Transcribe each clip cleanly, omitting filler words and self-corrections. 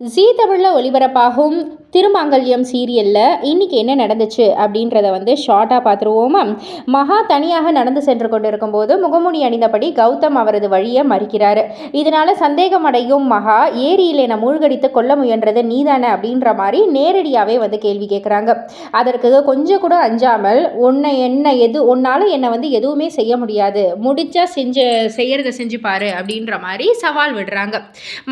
ஜீ தமிழில் ஒளிபரப்பாகும் திருமாங்கல்யம் சீரியலில் இன்றைக்கி என்ன நடந்துச்சு அப்படின்றத ஷார்ட்டாக பார்த்துருவோமா. மகா தனியாக நடந்து சென்று கொண்டிருக்கும் போது முகமூடி அணிந்தபடி கௌதம் அவரது வழியை மறிக்கிறாரு. இதனால் சந்தேகம் அடையும் மகா, ஏரியில் என்னை மூழ்கடித்து கொல்ல முயன்றது நீதானே அப்படின்ற மாதிரி நேரடியாகவே கேள்வி கேட்குறாங்க. அதற்கு கொஞ்சம் கூட அஞ்சாமல், உன்னால் என்னை எதுவுமே செய்ய முடியாது, முடிஞ்சா செய்யறதை செஞ்சு பாரு அப்படின்ற மாதிரி சவால் விடுறாங்க.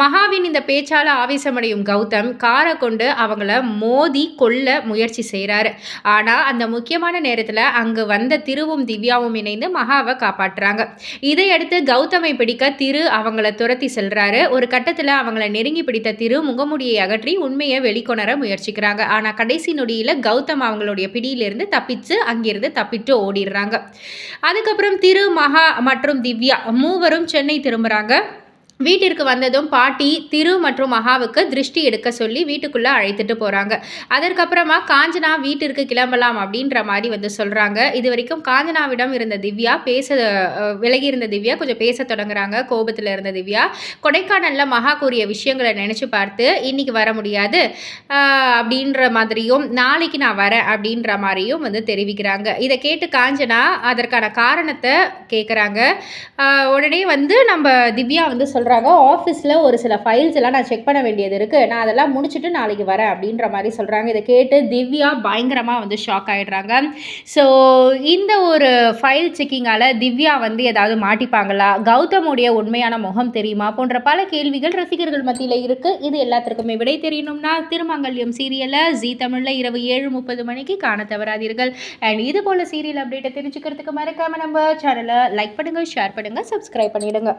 மகாவின் இந்த பேச்சால் ஆவேசம் கௌதம் காரை கொண்டு அவங்கள மோதி கொல்ல முயற்சி செய்கிறாரு. ஆனால் அந்த முக்கியமான நேரத்தில் அங்கு வந்த திருவும் திவ்யாவும் இணைந்து மகாவை காப்பாற்றுறாங்க. இதையடுத்து கௌதமை பிடிக்க திரு அவங்கள துரத்தி செல்றாரு. ஒரு கட்டத்தில் அவங்கள நெருங்கி பிடித்த திரு முகமுடியை அகற்றி உண்மையை வெளிக்கொணர முயற்சிக்கிறாங்க. ஆனால் கடைசி நொடியில் கௌதம் அவங்களுடைய பிடியிலிருந்து அங்கிருந்து தப்பிட்டு ஓடிடுறாங்க. அதுக்கப்புறம் திரு, மகா மற்றும் திவ்யா மூவரும் சென்னை திரும்புகிறாங்க. வீட்டிற்கு வந்ததும் பாட்டி திரு மற்றும் மகாவுக்கு திருஷ்டி எடுக்க சொல்லி வீட்டுக்குள்ளே அழைத்துட்டு போகிறாங்க. அதற்கப்புறமா காஞ்சனா வீட்டிற்கு கிளம்பலாம் அப்படின்ற மாதிரி சொல்கிறாங்க. இது வரைக்கும் காஞ்சனாவிடம் இருந்த திவ்யா விலகி இருந்த திவ்யா கொஞ்சம் பேச தொடங்குறாங்க. கோபத்தில் இருந்த திவ்யா கொடைக்கானலில் மகா கூறிய விஷயங்களை நினச்சி பார்த்து இன்னைக்கு வர முடியாது அப்படின்ற மாதிரியும், நாளைக்கு நான் வரேன் அப்படின்ற மாதிரியும் தெரிவிக்கிறாங்க. இதை கேட்டு காஞ்சனா அதற்கான காரணத்தை கேட்குறாங்க. உடனே நம்ம திவ்யா சொல்கிறாங்க, ஆஃபீஸில் ஒரு சில ஃபைல்ஸ் எல்லாம் நான் செக் பண்ண வேண்டியது இருக்குது, நான் அதெல்லாம் முடிச்சுட்டு நாளைக்கு வரேன் அப்படின்ற மாதிரி சொல்கிறாங்க. இதை கேட்டு திவ்யா பயங்கரமாக ஷாக் ஆகிடுறாங்க. ஸோ இந்த ஒரு ஃபைல் செக்கிங்கால் திவ்யா ஏதாவது மாட்டிப்பாங்களா, கௌதமுடைய உண்மையான முகம் தெரியுமா போன்ற பல கேள்விகள் ரசிகர்கள் மத்தியில் இருக்குது. இது எல்லாத்திற்குமே விடை தெரியணும்னா திருமாங்கல்யம் சீரியலை ஜீ தமிழில் இரவு 7:30 மணிக்கு காண தவறாதீர்கள். அண்ட் இது போல் சீரியல் அப்டேட்டை தெரிஞ்சுக்கிறதுக்கு மறக்காமல் நம்ம சேனலை லைக் பண்ணுங்கள், ஷேர் பண்ணுங்கள், சப்ஸ்கிரைப் பண்ணிவிடுங்க.